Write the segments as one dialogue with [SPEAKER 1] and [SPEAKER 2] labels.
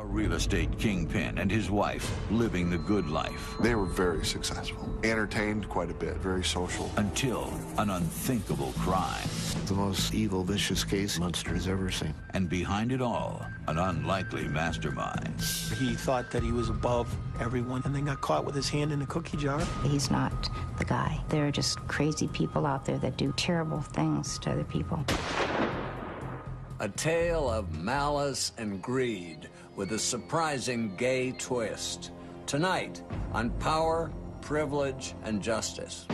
[SPEAKER 1] A real estate kingpin and his wife living the good life.
[SPEAKER 2] They were very successful, entertained quite a bit, very social.
[SPEAKER 1] Until an unthinkable crime.
[SPEAKER 3] The most evil, vicious case Munster's ever seen.
[SPEAKER 1] And behind it all, an unlikely mastermind.
[SPEAKER 4] He thought that he was above everyone and then got caught with his hand in a cookie jar.
[SPEAKER 5] He's not the guy. There are just crazy people out there that do terrible things to other people.
[SPEAKER 6] A tale of malice and greed with a surprising gay twist. Tonight on Power, Privilege, and Justice.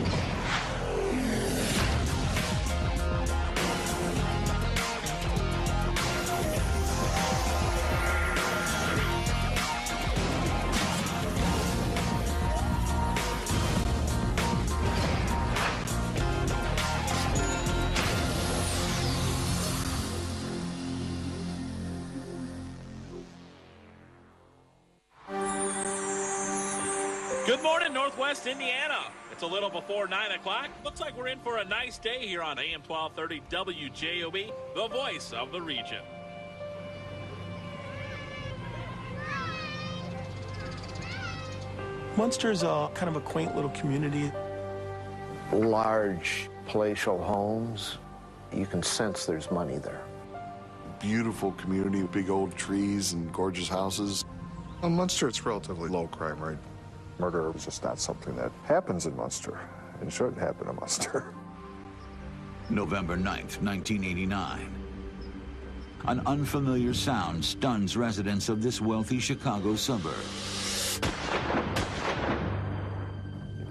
[SPEAKER 7] Good morning, Northwest Indiana. It's a little before 9 o'clock. Looks like we're in for a nice day here on AM 1230 WJOB, the voice of the region.
[SPEAKER 4] Munster's kind of a quaint little community.
[SPEAKER 3] Large palatial homes. You can sense there's money there.
[SPEAKER 2] Beautiful community, big old trees and gorgeous houses.
[SPEAKER 8] On Munster, it's relatively low crime, right? Murder is just not something that happens in Munster and shouldn't happen in Munster.
[SPEAKER 1] November 9th, 1989. An unfamiliar sound stuns residents of this wealthy Chicago suburb.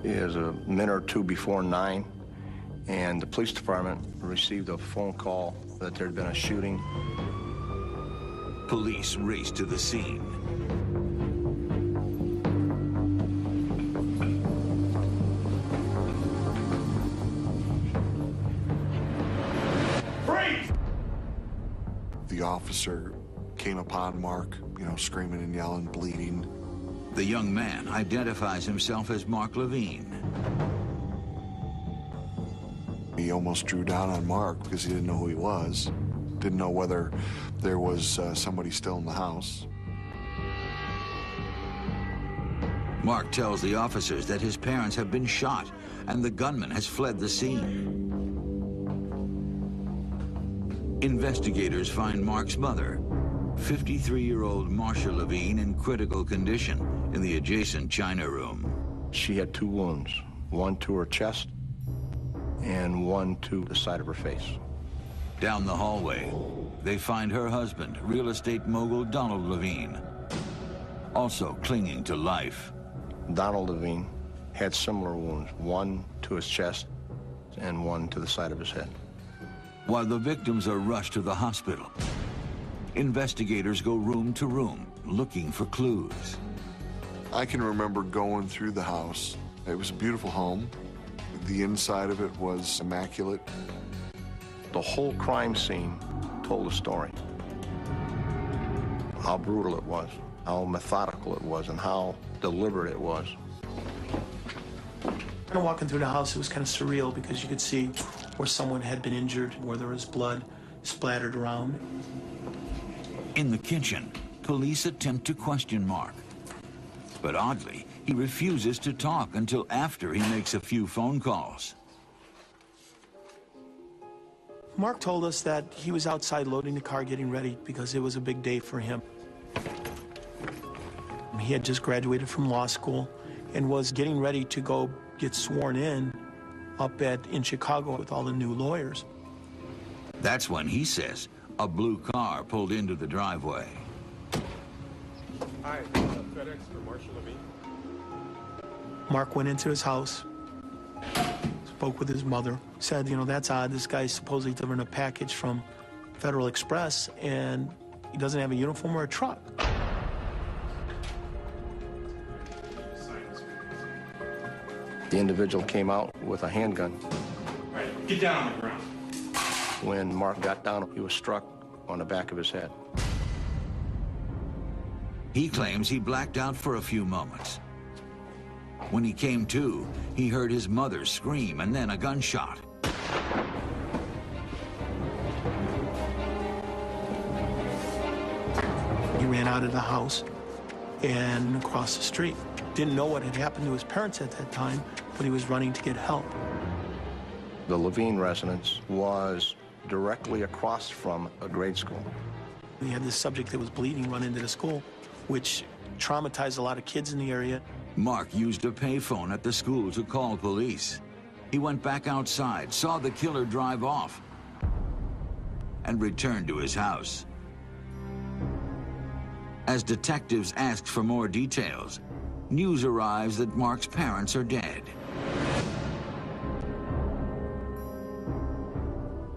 [SPEAKER 9] It was a minute or two before 9, and the police department received a phone call that there had been a shooting.
[SPEAKER 1] Police raced to the scene.
[SPEAKER 2] The officer came upon Mark, screaming and yelling, bleeding.
[SPEAKER 1] The young man identifies himself as Mark Levine.
[SPEAKER 2] He almost drew down on Mark because he didn't know who he was. Didn't know whether there was somebody still in the house.
[SPEAKER 1] Mark tells the officers that his parents have been shot and the gunman has fled the scene. Investigators find Mark's mother, 53-year-old Marsha Levine, in critical condition in the adjacent China room.
[SPEAKER 9] She had 2 wounds, one to her chest and one to the side of her face.
[SPEAKER 1] Down the hallway, they find her husband, real estate mogul Donald Levine, also clinging to life.
[SPEAKER 9] Donald Levine had similar wounds, one to his chest and one to the side of his head.
[SPEAKER 1] While the victims are rushed to the hospital, investigators go room to room looking for clues.
[SPEAKER 2] I can remember going through the house. It was a beautiful home. The inside of it was immaculate.
[SPEAKER 9] The whole crime scene told a story. How brutal it was, how methodical it was, and how deliberate it was.
[SPEAKER 4] Kind of walking through the house, it was kind of surreal because you could see where someone had been injured, where there was blood splattered around.
[SPEAKER 1] In the kitchen, police attempt to question Mark. But oddly, he refuses to talk until after he makes a few phone calls.
[SPEAKER 4] Mark told us that he was outside loading the car, getting ready, because it was a big day for him. He had just graduated from law school and was getting ready to go get sworn in in Chicago with all the new lawyers.
[SPEAKER 1] That's when he says a blue car pulled into the driveway.
[SPEAKER 10] Hi, FedEx for Marsha Levine.
[SPEAKER 4] Mark went into his house, spoke with his mother, said, that's odd. This guy's supposedly delivering a package from Federal Express, and he doesn't have a uniform or a truck.
[SPEAKER 9] The individual came out with a handgun.
[SPEAKER 10] All right, get down on the ground.
[SPEAKER 9] When Mark got down, he was struck on the back of his head.
[SPEAKER 1] He claims he blacked out for a few moments. When he came to, he heard his mother scream and then a gunshot.
[SPEAKER 4] He ran ran out of the house and across the street. Didn't know what had happened to his parents at that time, but he was running to get help.
[SPEAKER 9] The Levine residence was directly across from a grade school.
[SPEAKER 4] We had this subject that was bleeding run into the school, which traumatized a lot of kids in the area.
[SPEAKER 1] Mark used a payphone at the school to call police. He went back outside, saw the killer drive off, and returned to his house. As detectives asked for more details, news arrives that Mark's parents are dead.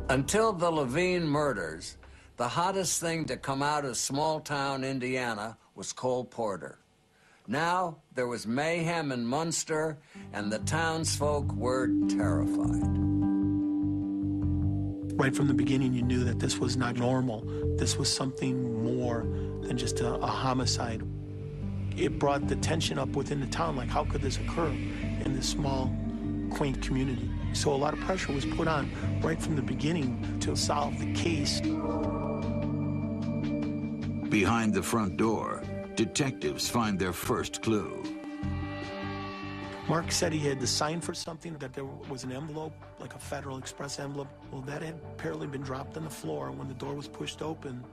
[SPEAKER 6] Until the Levine murders, the hottest thing to come out of small-town Indiana was Cole Porter. Now, there was mayhem in Munster, and the townsfolk were terrified.
[SPEAKER 4] Right from the beginning, you knew that this was not normal. This was something more than just a homicide. It brought the tension up within the town, like how could this occur in this small, quaint community? So a lot of pressure was put on right from the beginning to solve the case.
[SPEAKER 1] Behind the front door, detectives find their first clue.
[SPEAKER 4] Mark said he had to sign for something, that there was an envelope, like a Federal Express envelope. Well, that had apparently been dropped on the floor. When the door was pushed open,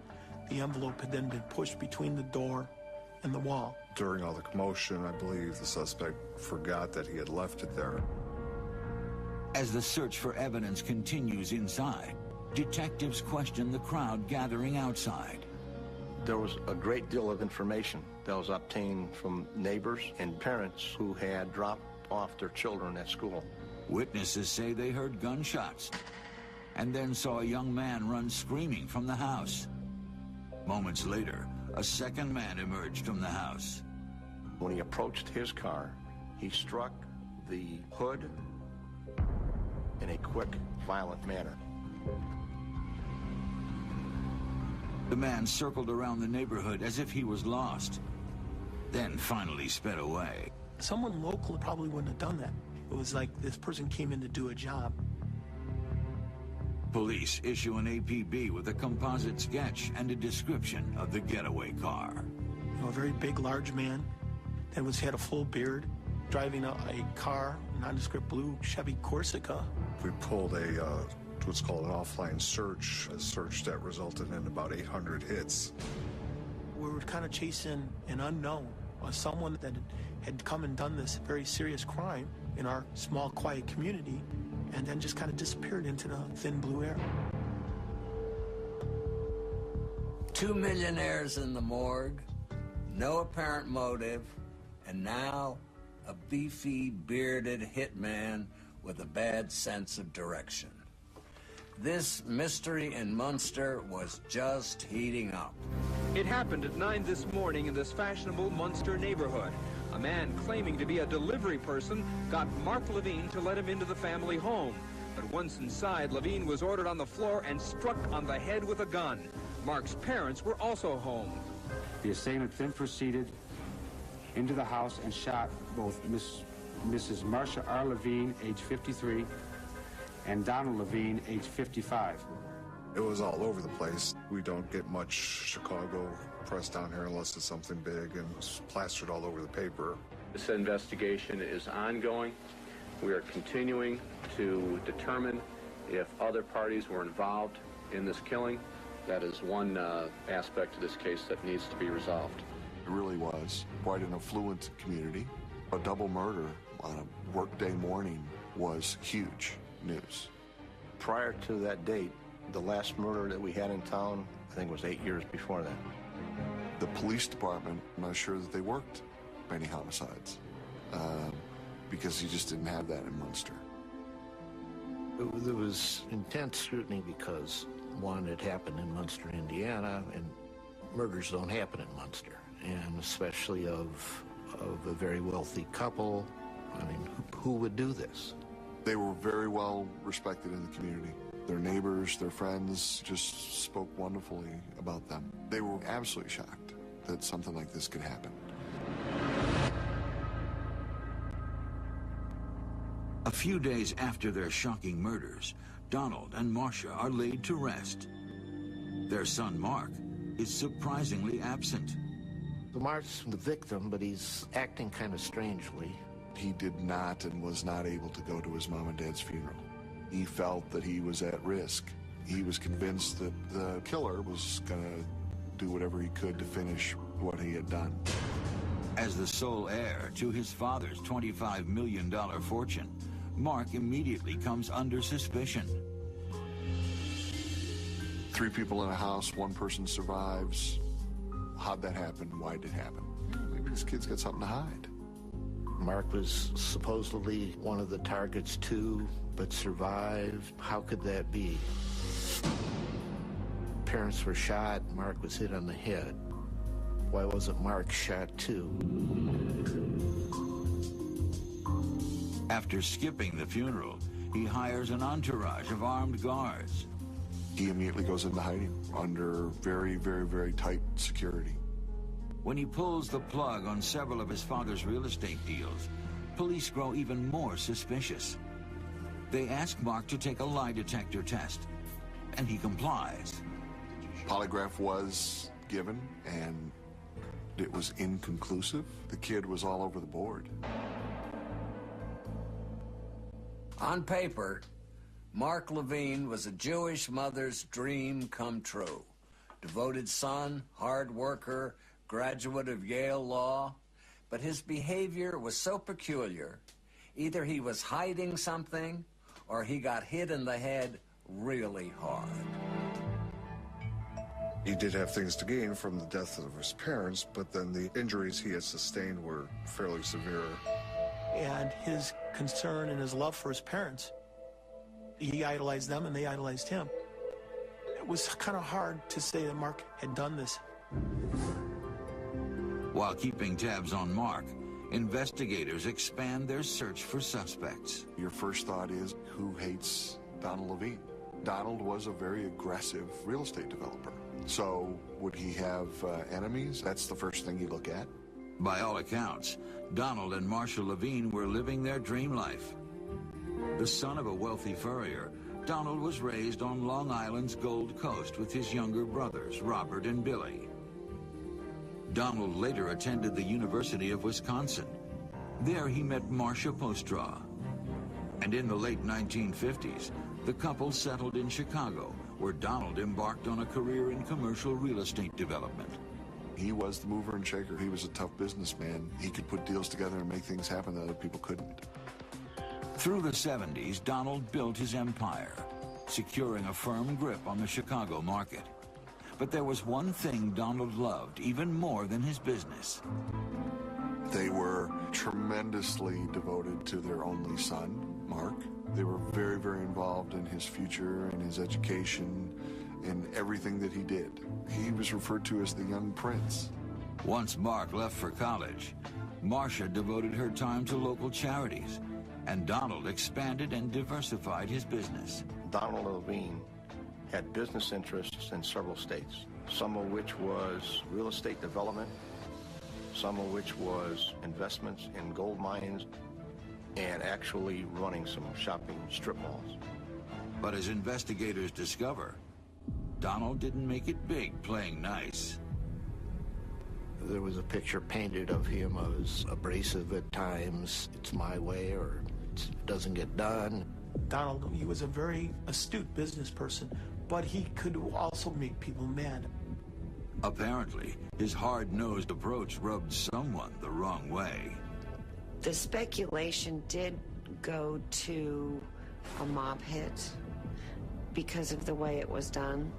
[SPEAKER 4] the envelope had then been pushed between the door and the wall.
[SPEAKER 8] During all the commotion, I believe the suspect forgot that he had left it there.
[SPEAKER 1] As the search for evidence continues inside, detectives question the crowd gathering outside.
[SPEAKER 9] There was a great deal of information that was obtained from neighbors and parents who had dropped off their children at school.
[SPEAKER 1] Witnesses say they heard gunshots and then saw a young man run screaming from the house. Moments later, a second man emerged from the house.
[SPEAKER 9] When he approached his car, he struck the hood in a quick, violent manner.
[SPEAKER 1] The man circled around the neighborhood as if he was lost, then finally sped away.
[SPEAKER 4] Someone local probably wouldn't have done that. It was like this person came in to do a job.
[SPEAKER 1] Police issue an APB with a composite sketch and a description of the getaway car.
[SPEAKER 4] You know, a very big, large man that had a full beard, driving a car, nondescript blue Chevy Corsica.
[SPEAKER 8] We pulled what's called an offline search, a search that resulted in about 800 hits.
[SPEAKER 4] We were kind of chasing an unknown, someone that had come and done this very serious crime in our small, quiet community, and then just kind of disappeared into the thin blue air.
[SPEAKER 6] 2 millionaires in the morgue, no apparent motive, and now a beefy, bearded hitman with a bad sense of direction. This mystery in Munster was just heating up.
[SPEAKER 10] It happened at 9 this morning in this fashionable Munster neighborhood. A man claiming to be a delivery person got Mark Levine to let him into the family home. But once inside, Levine was ordered on the floor and struck on the head with a gun. Mark's parents were also home.
[SPEAKER 11] The assailant then proceeded into the house and shot both Mrs. Marsha R. Levine, age 53, and Donald Levine, age 55.
[SPEAKER 8] It was all over the place. We don't get much Chicago press down here unless it's something big, and it's plastered all over the paper.
[SPEAKER 12] This investigation is ongoing. We are continuing to determine if other parties were involved in this killing. That is one aspect of this case that needs to be resolved.
[SPEAKER 2] It really was quite an affluent community. A double murder on a workday morning was huge news.
[SPEAKER 9] Prior to that date, the last murder that we had in town, I think, was 8 years before that.
[SPEAKER 2] The police department, I'm not sure that they worked many homicides because you just didn't have that in Munster.
[SPEAKER 3] There was intense scrutiny because, one, it happened in Munster, Indiana, and murders don't happen in Munster, and especially of a very wealthy couple. I mean, who would do this?
[SPEAKER 2] They were very well respected in the community. Their neighbors, their friends just spoke wonderfully about them. They were absolutely shocked that something like this could happen.
[SPEAKER 1] A few days after their shocking murders, Donald and Marsha are laid to rest. Their son, Mark, is surprisingly absent.
[SPEAKER 3] Mark's the victim, but he's acting kind of strangely.
[SPEAKER 2] He did not and was not able to go to his mom and dad's funeral. He felt that he was at risk. He was convinced that the killer was going to do whatever he could to finish what he had done.
[SPEAKER 1] As the sole heir to his father's $25 million fortune, Mark immediately comes under suspicion.
[SPEAKER 2] 3 people in a house, 1 person survives. How'd that happen? Why did it happen? Maybe this kid's got something to hide.
[SPEAKER 3] Mark was supposedly one of the targets too, but survived. How could that be? Parents were shot, Mark was hit on the head. Why wasn't Mark shot too?
[SPEAKER 1] After skipping the funeral, he hires an entourage of armed guards.
[SPEAKER 2] He immediately goes into hiding under very, very, very tight security.
[SPEAKER 1] When he pulls the plug on several of his father's real estate deals, police grow even more suspicious. They ask Mark to take a lie detector test, and he complies.
[SPEAKER 2] Polygraph was given, and it was inconclusive. The kid was all over the board.
[SPEAKER 6] On paper, Mark Levine was a Jewish mother's dream come true. Devoted son, hard worker, graduate of Yale Law, but his behavior was so peculiar. Either he was hiding something, or he got hit in the head really hard.
[SPEAKER 8] He did have things to gain from the death of his parents, but then the injuries he had sustained were fairly severe.
[SPEAKER 4] And his concern and his love for his parents, he idolized them and they idolized him. It was kind of hard to say that Mark had done this.
[SPEAKER 1] While keeping tabs on Mark, investigators expand their search for suspects.
[SPEAKER 2] Your first thought is, who hates Donald Levine? Donald was a very aggressive real estate developer. So would he have enemies? That's the first thing you look at.
[SPEAKER 1] By all accounts, Donald and Marsha Levine were living their dream life. The son of a wealthy furrier, Donald was raised on Long Island's Gold Coast with his younger brothers, Robert and Billy. Donald later attended the University of Wisconsin. There he met Marsha Postra. And in the late 1950s, the couple settled in Chicago, where Donald embarked on a career in commercial real estate development.
[SPEAKER 2] He was the mover and shaker. He was a tough businessman. He could put deals together and make things happen that other people couldn't.
[SPEAKER 1] Through the 70s, Donald built his empire, securing a firm grip on the Chicago market. But there was one thing Donald loved even more than his business.
[SPEAKER 2] They were tremendously devoted to their only son, Mark. They were very, very involved in his future and his education and everything that he did. He was referred to as the young prince.
[SPEAKER 1] Once Mark left for college, Marsha devoted her time to local charities, and Donald expanded and diversified his business.
[SPEAKER 9] Donald Levine had business interests in several states, some of which was real estate development, some of which was investments in gold mines, and actually running some shopping strip malls.
[SPEAKER 1] But as investigators discover, Donald didn't make it big playing nice.
[SPEAKER 3] There was a picture painted of him as abrasive at times. It's my way or it doesn't get done.
[SPEAKER 4] Donald, he was a very astute business person, but he could also make people mad.
[SPEAKER 1] Apparently, his hard-nosed approach rubbed someone the wrong way.
[SPEAKER 13] The speculation did go to a mob hit because of the way it was done.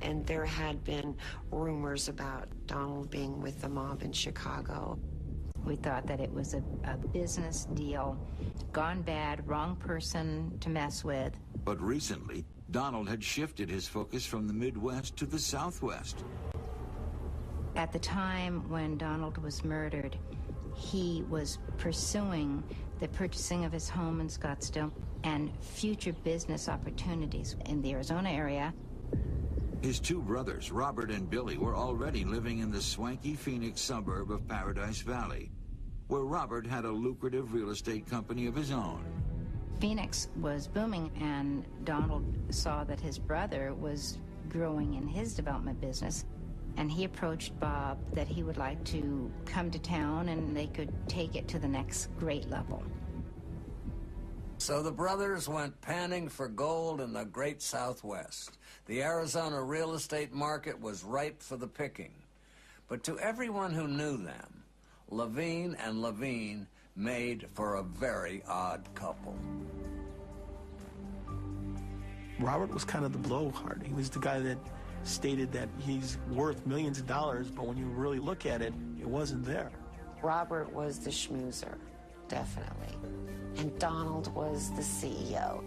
[SPEAKER 13] And there had been rumors about Donald being with the mob in Chicago.
[SPEAKER 5] We thought that it was a business deal, gone bad, wrong person to mess with.
[SPEAKER 1] But recently, Donald had shifted his focus from the Midwest to the Southwest.
[SPEAKER 5] At the time when Donald was murdered, he was pursuing the purchasing of his home in Scottsdale and future business opportunities in the Arizona area.
[SPEAKER 1] His 2 brothers, Robert and Billy, were already living in the swanky Phoenix suburb of Paradise Valley, where Robert had a lucrative real estate company of his own.
[SPEAKER 5] Phoenix was booming, and Donald saw that his brother was growing in his development business. And he approached Bob that he would like to come to town and they could take it to the next great level.
[SPEAKER 6] So the brothers went panning for gold in the great Southwest. The Arizona real estate market was ripe for the picking. But to everyone who knew them, Levine and Levine made for a very odd couple.
[SPEAKER 4] Robert was kind of the blowhard. He was the guy that stated that he's worth millions of dollars, but when you really look at it, it wasn't there.
[SPEAKER 13] Robert was the schmoozer, definitely. And Donald was the CEO.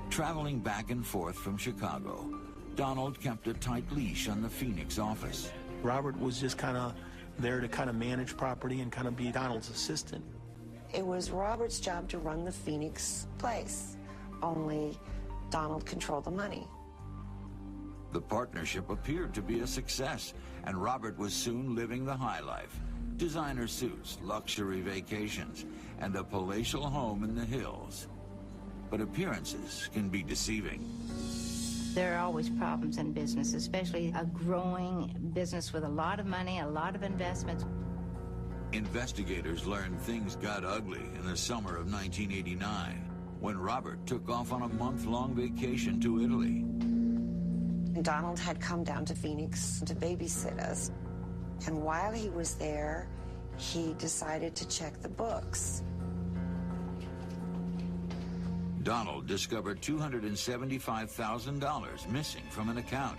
[SPEAKER 1] Traveling back and forth from Chicago, Donald kept a tight leash on the Phoenix office.
[SPEAKER 4] Robert was just kind of there to kind of manage property and kind of be Donald's assistant.
[SPEAKER 13] It was Robert's job to run the Phoenix place, only Donald controlled the money.
[SPEAKER 1] The partnership appeared to be a success, and Robert was soon living the high life. Designer suits, luxury vacations, and a palatial home in the hills. But appearances can be deceiving.
[SPEAKER 5] There are always problems in business, especially a growing business with a lot of money, a lot of investments.
[SPEAKER 1] Investigators learned things got ugly in the summer of 1989, when Robert took off on a month-long vacation to Italy.
[SPEAKER 13] Donald had come down to Phoenix to babysit us. And while he was there, he decided to check the books.
[SPEAKER 1] Donald discovered $275,000 missing from an account.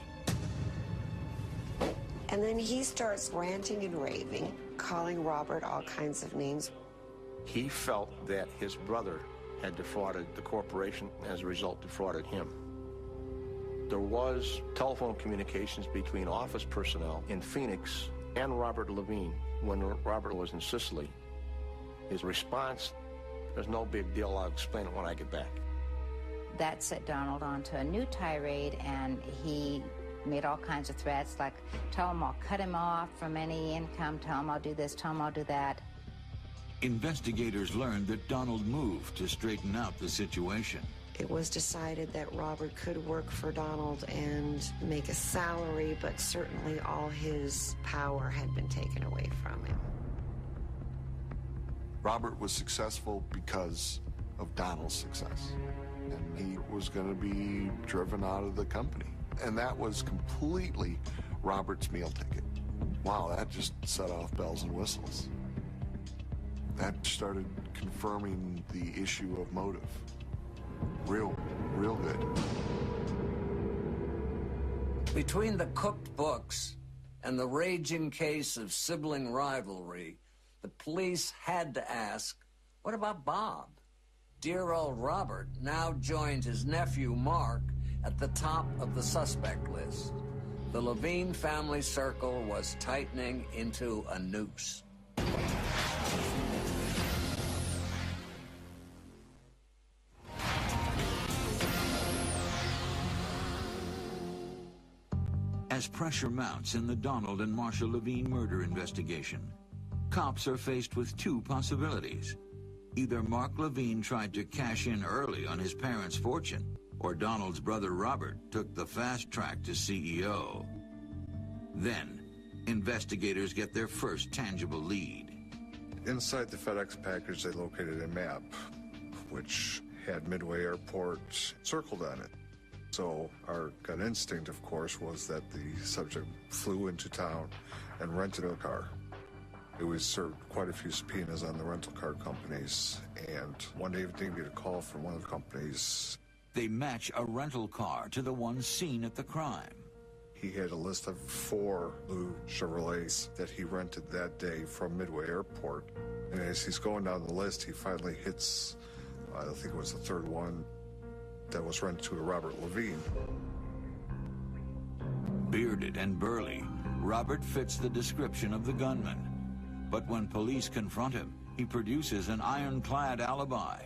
[SPEAKER 13] And then he starts ranting and raving, calling Robert all kinds of names.
[SPEAKER 9] He felt that his brother had defrauded the corporation, as a result defrauded him. There was telephone communications between office personnel in Phoenix and Robert Levine when Robert was in Sicily. His response, "There's no big deal, I'll explain it when I get back."
[SPEAKER 5] That set Donald onto a new tirade, and he made all kinds of threats, like tell him I'll cut him off from any income, tell him I'll do this, tell him I'll do that.
[SPEAKER 1] Investigators learned that Donald moved to straighten out the situation.
[SPEAKER 13] It was decided that Robert could work for Donald and make a salary, but certainly all his power had been taken away from him.
[SPEAKER 2] Robert was successful because of Donald's success. And he was going to be driven out of the company. And that was completely Robert's meal ticket. Wow, that just set off bells and whistles. That started confirming the issue of motive. Real good.
[SPEAKER 6] Between the cooked books and the raging case of sibling rivalry, the police had to ask, what about Bob? Dear old Robert now joined his nephew Mark at the top of the suspect list. The Levine family circle was tightening into a noose.
[SPEAKER 1] As pressure mounts in the Donald and Marsha Levine murder investigation, cops are faced with two possibilities. Either Mark Levine tried to cash in early on his parents' fortune, or Donald's brother Robert took the fast track to CEO. Then, investigators get their first tangible lead.
[SPEAKER 8] Inside the FedEx package, they located a map, which had Midway Airport circled on it. So our gut instinct, of course, was that the subject flew into town and rented a car. We served quite a few subpoenas on the rental car companies, and one evening we get a call from one of the companies.
[SPEAKER 1] They match a rental car to the one seen at the crime.
[SPEAKER 8] He had a list of 4 blue Chevrolets that he rented that day from Midway Airport. And as he's going down the list, he finally hits, I think it was the third one, that was rented to a Robert Levine.
[SPEAKER 1] Bearded and burly, Robert fits the description of the gunman. But when police confront him, he produces an ironclad alibi.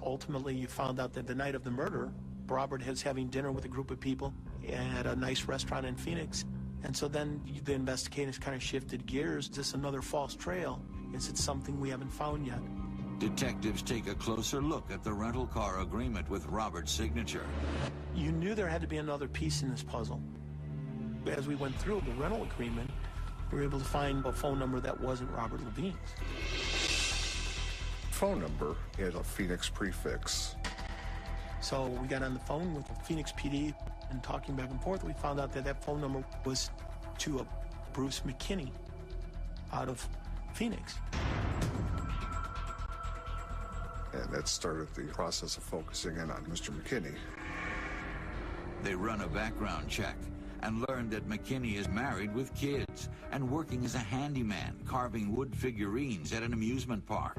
[SPEAKER 4] Ultimately, you found out that the night of the murder, Robert was having dinner with a group of people at a nice restaurant in Phoenix. And so then the investigators kind of shifted gears. Is this another false trail? Is it something we haven't found yet?
[SPEAKER 1] Detectives take a closer look at the rental car agreement with Robert's signature.
[SPEAKER 4] You knew there had to be another piece in this puzzle. As we went through the rental agreement, we were able to find a phone number that wasn't Robert Levine's.
[SPEAKER 8] Phone number had a Phoenix prefix.
[SPEAKER 4] So we got on the phone with Phoenix PD and talking back and forth, we found out that that phone number was to a Bruce McKinney out of Phoenix.
[SPEAKER 8] And that started the process of focusing in on Mr. McKinney.
[SPEAKER 1] They run a background check and learn that McKinney is married with kids and working as a handyman, carving wood figurines at an amusement park.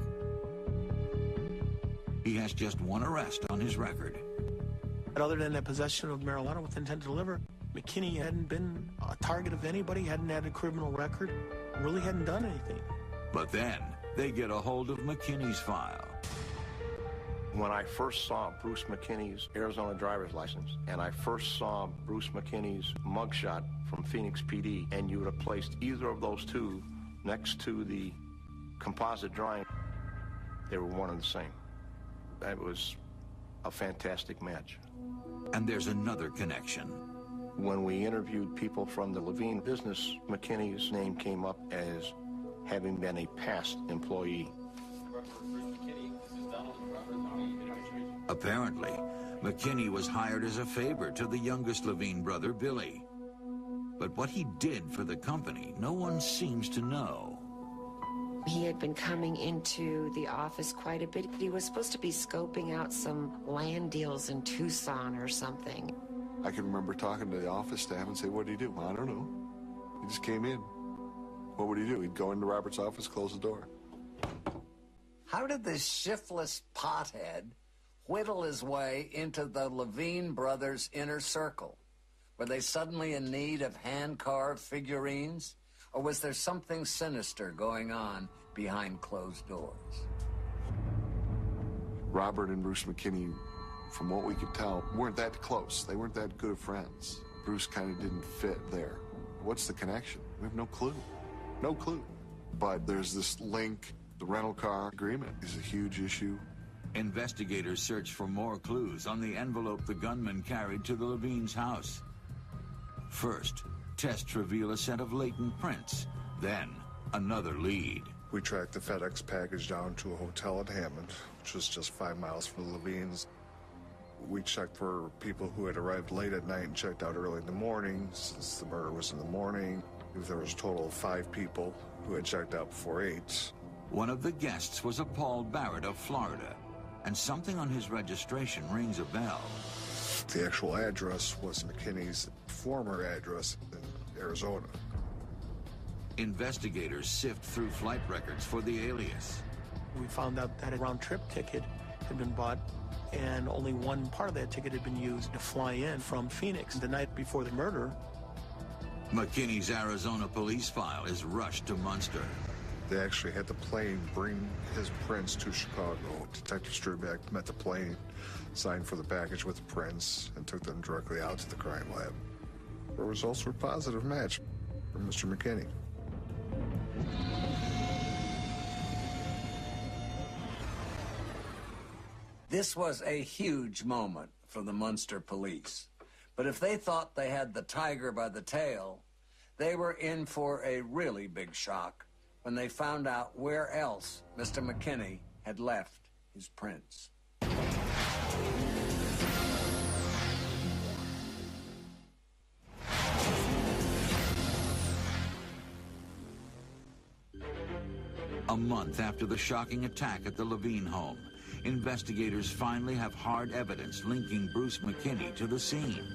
[SPEAKER 1] He has just one arrest on his record.
[SPEAKER 4] But other than that possession of marijuana with intent to deliver, McKinney hadn't been a target of anybody, hadn't had a criminal record, really hadn't done anything.
[SPEAKER 1] But then they get a hold of McKinney's file.
[SPEAKER 9] When I first saw Bruce McKinney's Arizona driver's license, and I first saw Bruce McKinney's mugshot from Phoenix PD, and you would have placed either of those two next to the composite drawing, they were one and the same. That was a fantastic match.
[SPEAKER 1] And there's another connection.
[SPEAKER 9] When we interviewed people from the Levine business, McKinney's name came up as having been a past employee.
[SPEAKER 1] Apparently, McKinney was hired as a favor to the youngest Levine brother, Billy. But what he did for the company, no one seems to know.
[SPEAKER 13] He had been coming into the office quite a bit. He was supposed to be scoping out some land deals in Tucson or something.
[SPEAKER 2] I can remember talking to the office staff and say, what did he do? I don't know. He just came in. What would he do? He'd go into Robert's office, close the door.
[SPEAKER 6] How did this shiftless pothead whittle his way into the Levine brothers' inner circle? Were they suddenly in need of hand-carved figurines? Or was there something sinister going on behind closed doors?
[SPEAKER 2] Robert and Bruce McKinney, from what we could tell, weren't that close. They weren't that good of friends. Bruce kind of didn't fit there. What's the connection? We have no clue. No clue. But there's this link. The rental car agreement is a huge issue.
[SPEAKER 1] Investigators search for more clues on the envelope the gunman carried to the Levine's house. First, tests reveal a set of latent prints, then another lead.
[SPEAKER 8] We tracked the FedEx package down to a hotel in Hammond, which was just 5 miles from the Levines. We checked for people who had arrived late at night and checked out early in the morning, since the murder was in the morning. There was a total of 5 people who had checked out before 8.
[SPEAKER 1] One of the guests was a Paul Barrett of Florida, and something on his registration rings a bell.
[SPEAKER 8] The actual address was McKinney's former address in Arizona.
[SPEAKER 1] Investigators sift through flight records for the alias.
[SPEAKER 4] We found out that a round-trip ticket had been bought, and only one part of that ticket had been used to fly in from Phoenix the night before the murder.
[SPEAKER 1] McKinney's Arizona police file is rushed to Munster.
[SPEAKER 8] They actually had the plane bring his prints to Chicago. Detective Strubeck met the plane, signed for the package with the prints, and took them directly out to the crime lab. The results were a positive match for Mr. McKinney.
[SPEAKER 6] This was a huge moment for the Munster police. But if they thought they had the tiger by the tail, they were in for a really big shock when they found out where else Mr. McKinney had left his prints.
[SPEAKER 1] A month after the shocking attack at the Levine home, investigators finally have hard evidence linking Bruce McKinney to the scene.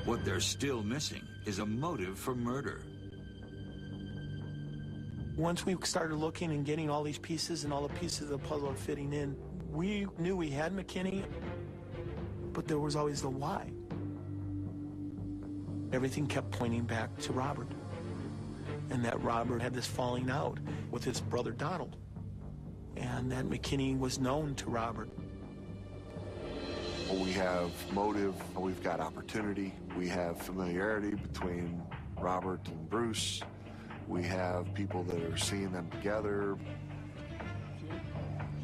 [SPEAKER 1] What they're still missing is a motive for murder.
[SPEAKER 4] Once we started looking and getting all these pieces and all the pieces of the puzzle are fitting in, we knew we had McKinney, but there was always the why. Everything kept pointing back to Robert, and that Robert had this falling out with his brother Donald, and that McKinney was known to Robert.
[SPEAKER 2] We have motive, we've got opportunity, we have familiarity between Robert and Bruce. We have people that are seeing them together.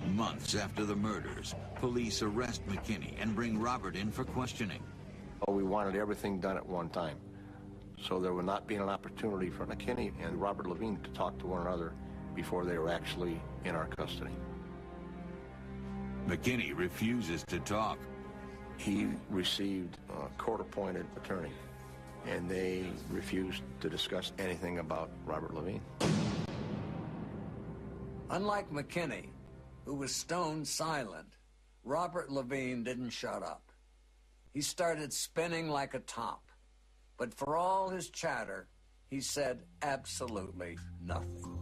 [SPEAKER 1] Months after the murders, police arrest McKinney and bring Robert in for questioning.
[SPEAKER 9] Oh, we wanted everything done at one time. So there would not be an opportunity for McKinney and Robert Levine to talk to one another before they were actually in our custody.
[SPEAKER 1] McKinney refuses to talk.
[SPEAKER 9] He received a court-appointed attorney, and they refused to discuss anything about Robert Levine.
[SPEAKER 6] Unlike McKinney, who was stone silent, Robert Levine didn't shut up. He started spinning like a top. But for all his chatter, he said absolutely nothing.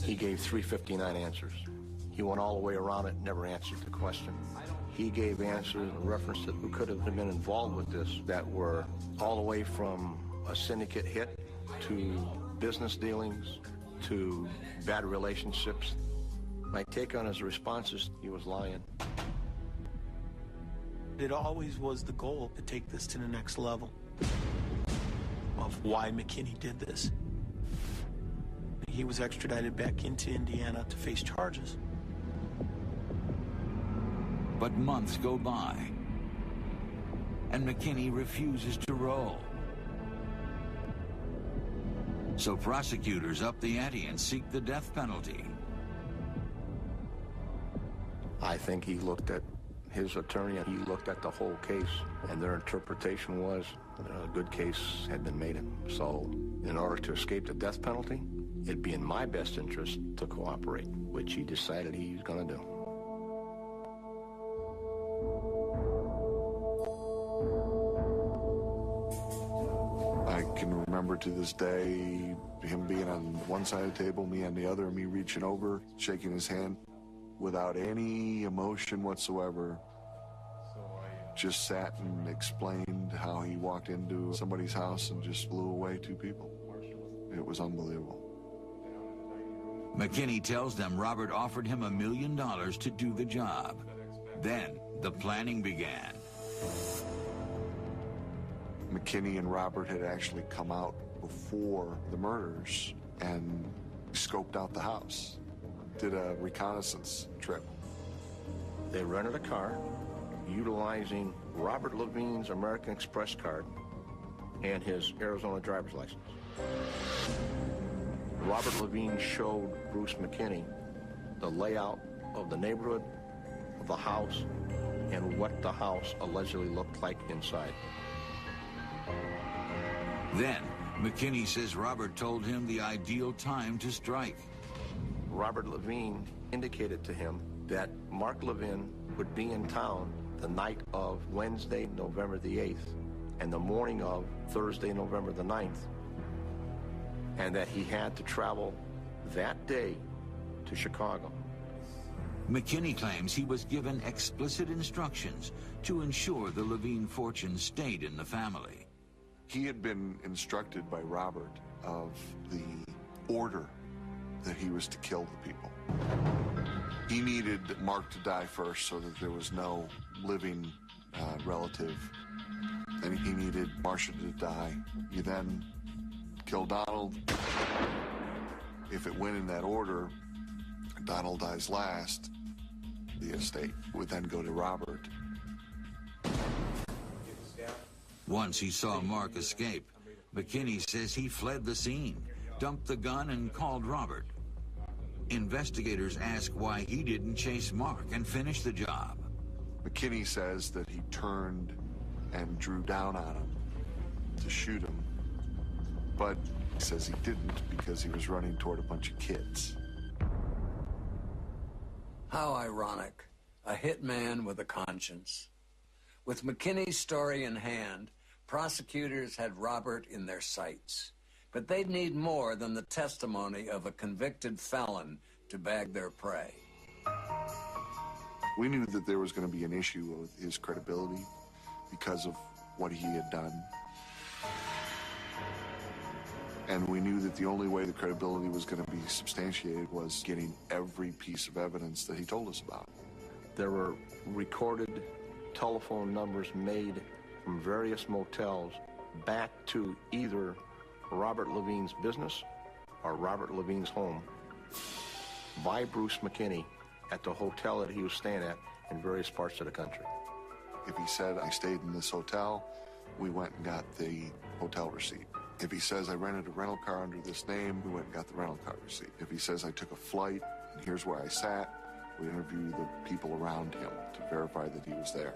[SPEAKER 9] He gave 359 answers. He went all the way around it, never answered the question. He gave answers in reference to who could have been involved with this that were all the way from a syndicate hit to business dealings to bad relationships. My take on his responses, he was lying.
[SPEAKER 4] It always was the goal to take this to the next level of why McKinney did this. He was extradited back into Indiana to face charges.
[SPEAKER 1] But months go by, and McKinney refuses to roll. So prosecutors up the ante and seek the death penalty.
[SPEAKER 9] I think he looked at his attorney and he looked at the whole case, and their interpretation was a good case had been made. So in order to escape the death penalty, it'd be in my best interest to cooperate, which he decided he was going to do.
[SPEAKER 2] I can remember to this day him being on one side of the table, me on the other, and me reaching over, shaking his hand without any emotion whatsoever. Just sat and explained how he walked into somebody's house and just blew away 2 people. It was unbelievable.
[SPEAKER 1] McKinney tells them Robert offered him $1 million to do the job. Then the planning began.
[SPEAKER 2] McKinney and Robert had actually come out before the murders and scoped out the house, did a reconnaissance trip.
[SPEAKER 9] They rented a car utilizing Robert Levine's American Express card and his Arizona driver's license. Robert Levine showed Bruce McKinney the layout of the neighborhood, of the house, and what the house allegedly looked like inside.
[SPEAKER 1] Then, McKinney says Robert told him the ideal time to strike.
[SPEAKER 9] Robert Levine indicated to him that Mark Levine would be in town the night of Wednesday, November the 8th, and the morning of Thursday, November the 9th, and that he had to travel that day to Chicago.
[SPEAKER 1] McKinney claims he was given explicit instructions to ensure the Levine fortune stayed in the family.
[SPEAKER 2] He had been instructed by Robert of the order that he was to kill the people. He needed Mark to die first so that there was no living relative. And he needed Marsha to die. You then kill Donald. If it went in that order, Donald dies last, the estate would then go to Robert.
[SPEAKER 1] Once he saw Mark escape, McKinney says he fled the scene, dumped the gun, and called Robert. Investigators ask why he didn't chase Mark and finish the job.
[SPEAKER 2] McKinney says that he turned and drew down on him to shoot him, but he says he didn't because he was running toward a bunch of kids.
[SPEAKER 6] How ironic. A hitman with a conscience. With McKinney's story in hand, prosecutors had Robert in their sights. But they'd need more than the testimony of a convicted felon to bag their prey.
[SPEAKER 2] We knew that there was going to be an issue with his credibility because of what he had done. And we knew that the only way the credibility was going to be substantiated was getting every piece of evidence that he told us about.
[SPEAKER 9] There were recorded telephone numbers made from various motels back to either Robert Levine's business or Robert Levine's home by Bruce McKinney at the hotel that he was staying at in various parts of the country.
[SPEAKER 2] If he said, I stayed in this hotel, we went and got the hotel receipt. If he says I rented a rental car under this name, we went and got the rental car receipt. If he says I took a flight and here's where I sat, we interview the people around him to verify that he was there.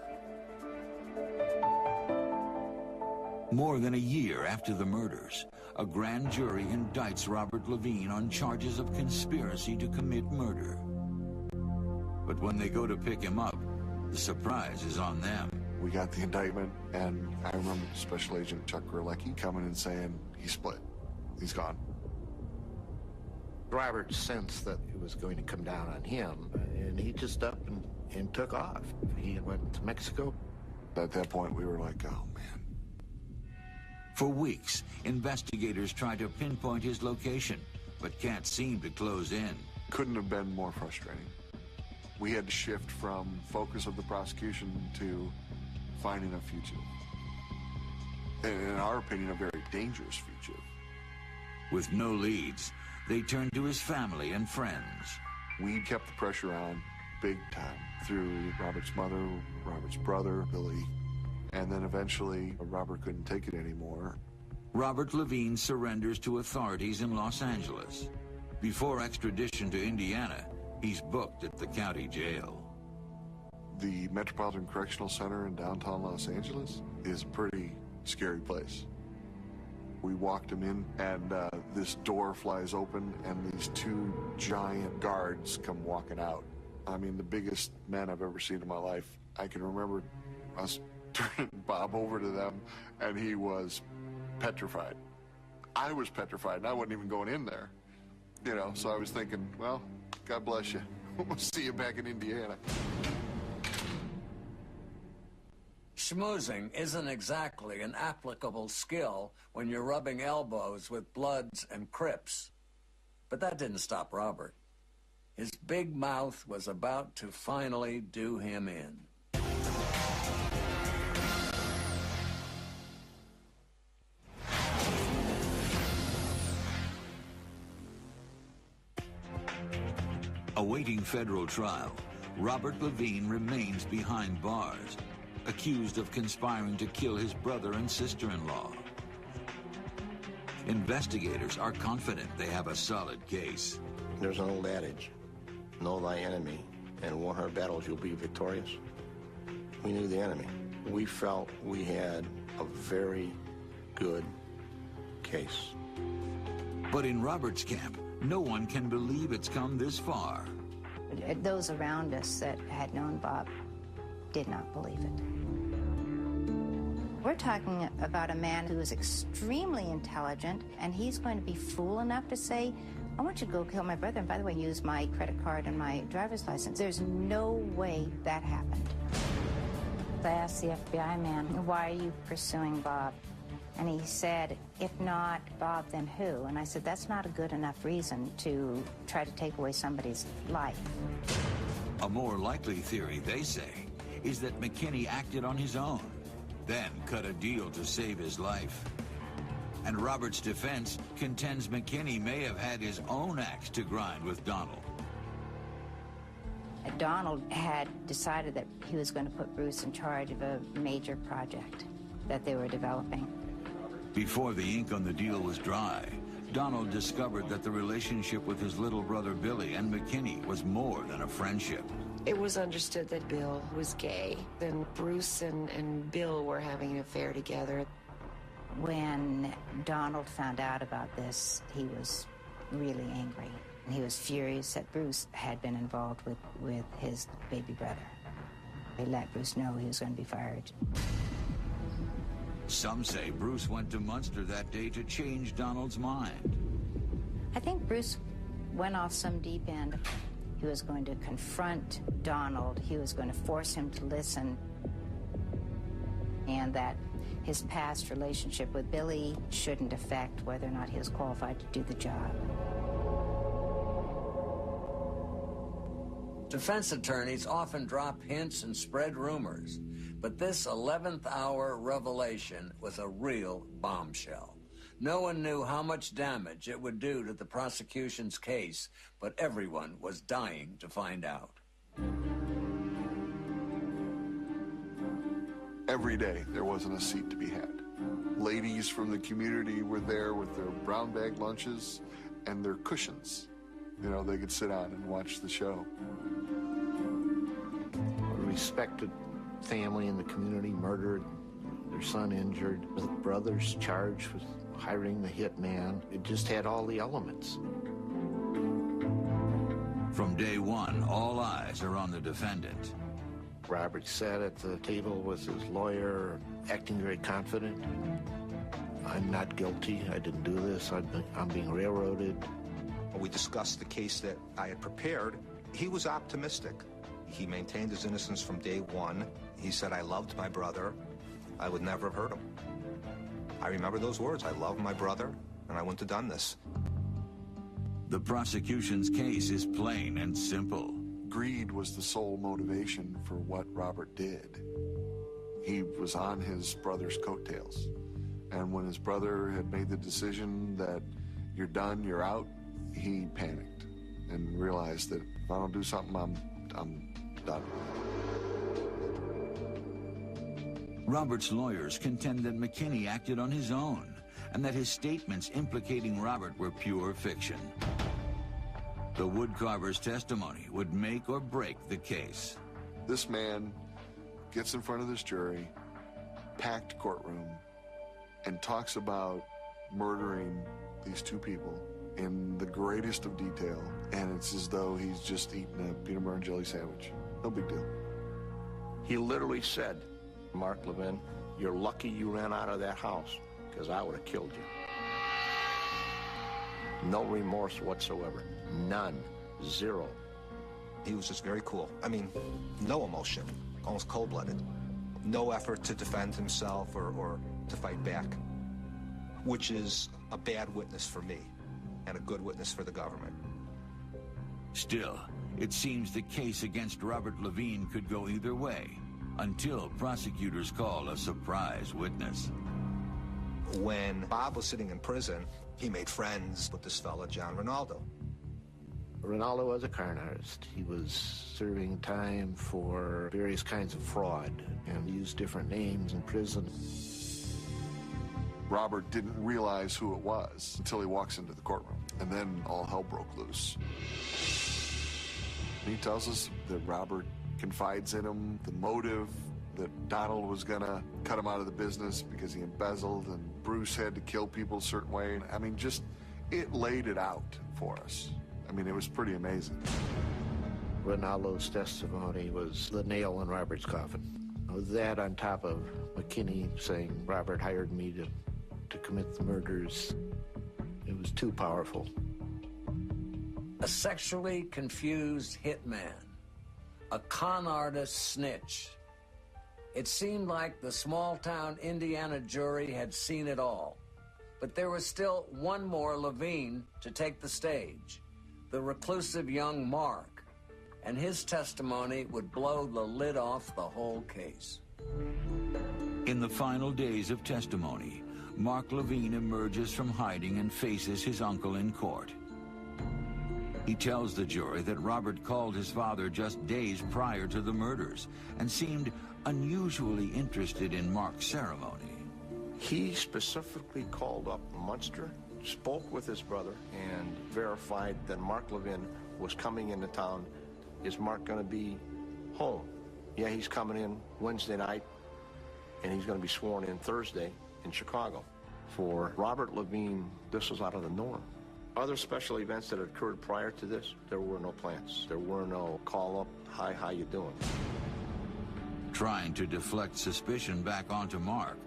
[SPEAKER 1] More than a year after the murders, a grand jury indicts Robert Levine on charges of conspiracy to commit murder. But when they go to pick him up, the surprise is on them.
[SPEAKER 2] We got the indictment, and I remember Special Agent Chuck Gerlecki coming and saying, he split. He's gone.
[SPEAKER 3] Robert sensed that it was going to come down on him, and he just up and took off. He went to Mexico.
[SPEAKER 2] At that point, we were like, oh, man.
[SPEAKER 1] For weeks, investigators try to pinpoint his location, but can't seem to close in.
[SPEAKER 2] Couldn't have been more frustrating. We had to shift from focus of the prosecution to finding a fugitive. And in our opinion, a very dangerous fugitive.
[SPEAKER 1] With no leads, they turn to his family and friends.
[SPEAKER 2] We kept the pressure on big time through Robert's mother, Robert's brother, Billy, and then eventually Robert couldn't take it anymore.
[SPEAKER 1] Robert Levine surrenders to authorities in Los Angeles. Before extradition to Indiana, he's booked at the county jail.
[SPEAKER 2] The Metropolitan Correctional Center in downtown Los Angeles is a pretty scary place. We walked him in, and this door flies open, and these two giant guards come walking out. I mean, the biggest men I've ever seen in my life. I can remember us turning Bob over to them, and he was petrified. I was petrified, and I wasn't even going in there. You know, so I was thinking, well, God bless you. We'll see you back in Indiana.
[SPEAKER 6] Schmoozing isn't exactly an applicable skill when you're rubbing elbows with Bloods and Crips. But that didn't stop Robert. His big mouth was about to finally do him in.
[SPEAKER 1] Awaiting federal trial, Robert Levine remains behind bars, accused of conspiring to kill his brother and sister-in-law. Investigators are confident they have a solid case.
[SPEAKER 9] There's an old adage, know thy enemy, and won her battles you'll be victorious. We knew the enemy. We felt we had a very good case.
[SPEAKER 1] But in Robert's camp, no one can believe it's come this far.
[SPEAKER 5] Those around us that had known Bob did not believe it. We're talking about a man who is extremely intelligent, and he's going to be fool enough to say, I want you to go kill my brother, and by the way, use my credit card and my driver's license. There's no way that happened. I asked the FBI man, why are you pursuing Bob? And he said, if not Bob, then who? And I said, that's not a good enough reason to try to take away somebody's life.
[SPEAKER 1] A more likely theory, they say, is that McKinney acted on his own, then cut a deal to save his life. And Robert's defense contends McKinney may have had his own axe to grind with Donald.
[SPEAKER 5] Donald had decided that he was going to put Bruce in charge of a major project that they were developing.
[SPEAKER 1] Before the ink on the deal was dry, Donald discovered that the relationship with his little brother Billy and McKinney was more than a friendship.
[SPEAKER 13] It was understood that Bill was gay, and Bruce and Bill were having an affair together.
[SPEAKER 5] When Donald found out about this, he was really angry. He was furious that Bruce had been involved with his baby brother. He let Bruce know he was going to be fired.
[SPEAKER 1] Some say Bruce went to Munster that day to change Donald's mind.
[SPEAKER 5] I think Bruce went off some deep end. He was going to confront Donald. He was going to force him to listen. And that his past relationship with Billy shouldn't affect whether or not he was qualified to do the job.
[SPEAKER 6] Defense attorneys often drop hints and spread rumors, but this 11th hour revelation was a real bombshell. No one knew how much damage it would do to the prosecution's case, but everyone was dying to find out.
[SPEAKER 2] Every day there wasn't a seat to be had. Ladies from the community were there with their brown bag lunches and their cushions. You know, they could sit on and watch the show.
[SPEAKER 3] A respected family in the community murdered, their son injured, the brothers charged with hiring the hitman. It just had all the elements.
[SPEAKER 1] From day one, all eyes are on the defendant.
[SPEAKER 3] Robert sat at the table with his lawyer, acting very confident. I'm not guilty. I didn't do this. I'm being railroaded.
[SPEAKER 14] We discussed the case that I had prepared. He was optimistic. He maintained his innocence from day one. He said, I loved my brother. I would never have hurt him. I remember those words. I love my brother, and I wouldn't have done this.
[SPEAKER 1] The prosecution's case is plain and simple.
[SPEAKER 2] Greed was the sole motivation for what Robert did. He was on his brother's coattails. And when his brother had made the decision that you're done, you're out, he panicked and realized that if I don't do something, I'm done.
[SPEAKER 1] Robert's lawyers contend that McKinney acted on his own and that his statements implicating Robert were pure fiction. The woodcarver's testimony would make or break the case.
[SPEAKER 2] This man gets in front of this jury, packed courtroom, and talks about murdering these two people in the greatest of detail, and it's as though he's just eaten a peanut butter and jelly sandwich. No big deal.
[SPEAKER 9] He literally said, Mark Levine, you're lucky you ran out of that house, because I would have killed you. No remorse whatsoever. None. Zero.
[SPEAKER 14] He was just very cool. I mean, no emotion, almost cold-blooded. No effort to defend himself or to fight back, which is a bad witness for me and a good witness for the government.
[SPEAKER 1] Still, it seems the case against Robert Levine could go either way until prosecutors call a surprise witness.
[SPEAKER 14] When Bob was sitting in prison, he made friends with this fella, John Ronaldo.
[SPEAKER 3] Ronaldo was a con artist. He was serving time for various kinds of fraud and used different names in prison.
[SPEAKER 2] Robert didn't realize who it was until he walks into the courtroom, and then all hell broke loose. He tells us that Robert confides in him the motive, that Donald was gonna cut him out of the business because he embezzled, and Bruce had to kill people a certain way. I mean, just, it laid it out for us. I mean, it was pretty amazing.
[SPEAKER 3] Ronaldo's testimony was the nail in Robert's coffin. That on top of McKinney saying Robert hired me to commit the murders, it was too powerful.
[SPEAKER 6] A sexually confused hitman, a con artist snitch. It seemed like the small-town Indiana jury had seen it all. But there was still one more Levine to take the stage, the reclusive young Mark, and his testimony would blow the lid off the whole case.
[SPEAKER 1] In the final days of testimony, Mark Levine emerges from hiding and faces his uncle in court. He tells the jury that Robert called his father just days prior to the murders and seemed unusually interested in Mark's ceremony.
[SPEAKER 9] He specifically called up Munster, spoke with his brother, and verified that Mark Levine was coming into town. Is Mark going to be home? Yeah, he's coming in Wednesday night, and he's going to be sworn in Thursday in Chicago. For Robert Levine, this was out of the norm. Other special events that occurred prior to this, there were no plans. There were no call up, hi, how you doing?
[SPEAKER 1] Trying to deflect suspicion back onto Mark,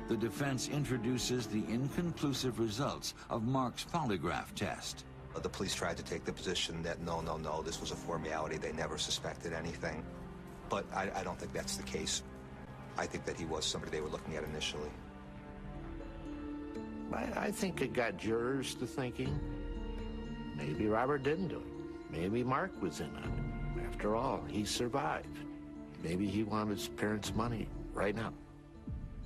[SPEAKER 1] the defense introduces the inconclusive results of Mark's polygraph test.
[SPEAKER 14] The police tried to take the position that no, this was a formality. They never suspected anything. But I don't think that's the case. I think that he was somebody they were looking at initially.
[SPEAKER 3] I think it got jurors to thinking, maybe Robert didn't do it. Maybe Mark was in on it. After all, he survived. Maybe he wanted his parents' money right now.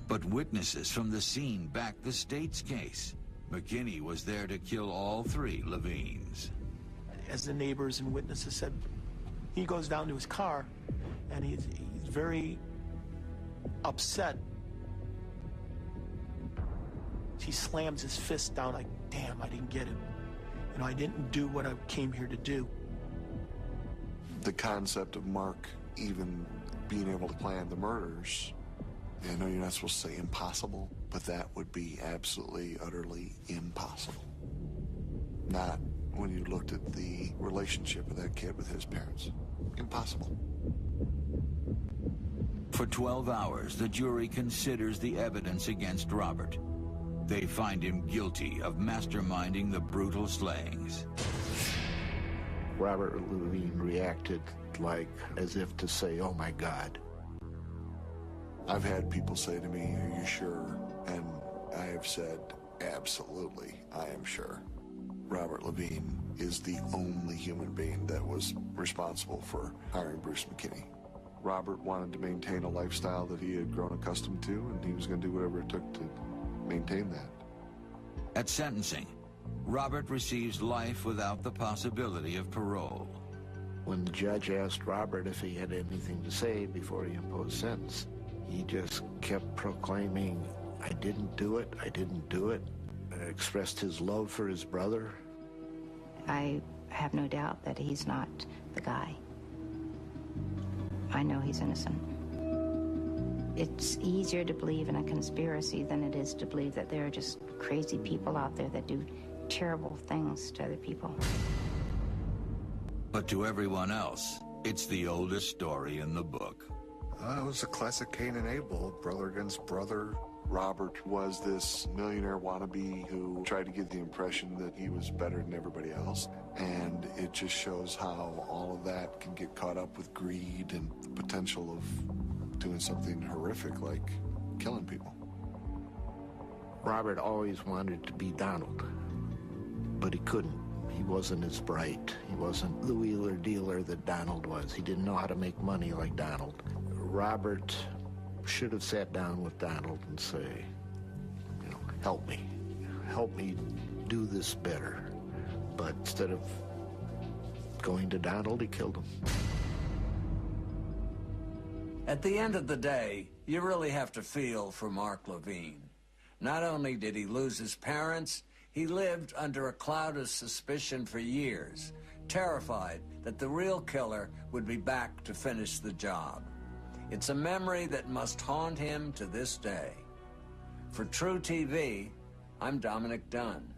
[SPEAKER 1] But witnesses from the scene backed the state's case. McKinney was there to kill all three Levines.
[SPEAKER 4] As the neighbors and witnesses said, he goes down to his car and he's very upset He slams his fist down like, damn, I didn't get him. You know, I didn't do what I came here to do.
[SPEAKER 2] The concept of Mark even being able to plan the murders, I know you're not supposed to say impossible, but that would be absolutely, utterly impossible. Not when you looked at the relationship of that kid with his parents. Impossible.
[SPEAKER 1] For 12 hours, the jury considers the evidence against Robert. They find him guilty of masterminding the brutal slayings.
[SPEAKER 3] Robert Levine reacted like as if to say, oh my God.
[SPEAKER 2] I've had people say to me, are you sure? And I have said, absolutely, I am sure. Robert Levine is the only human being that was responsible for hiring Bruce McKinney. Robert wanted to maintain a lifestyle that he had grown accustomed to, and he was going to do whatever it took to maintain that.
[SPEAKER 1] At sentencing, Robert receives life without the possibility of parole.
[SPEAKER 3] When the judge asked Robert if he had anything to say before he imposed sentence, he just kept proclaiming, I didn't do it, I didn't do it. Expressed his love for his brother.
[SPEAKER 5] I have no doubt that he's not the guy. I know he's innocent. It's easier to believe in a conspiracy than it is to believe that there are just crazy people out there that do terrible things to other people.
[SPEAKER 1] But to everyone else, it's the oldest story in the book.
[SPEAKER 8] It was a classic Cain and Abel, brother against brother.
[SPEAKER 2] Robert was this millionaire wannabe who tried to give the impression that he was better than everybody else. And it just shows how all of that can get caught up with greed and the potential of doing something horrific like killing people.
[SPEAKER 3] Robert always wanted to be Donald, but he couldn't. He wasn't as bright. He wasn't the wheeler dealer that Donald was. He didn't know how to make money like Donald. Robert should have sat down with Donald and say, you know, help me do this better. But instead of going to Donald, he killed him.
[SPEAKER 6] At the end of the day, you really have to feel for Mark Levine. Not only did he lose his parents, he lived under a cloud of suspicion for years, terrified that the real killer would be back to finish the job. It's a memory that must haunt him to this day. For True TV, I'm Dominick Dunne.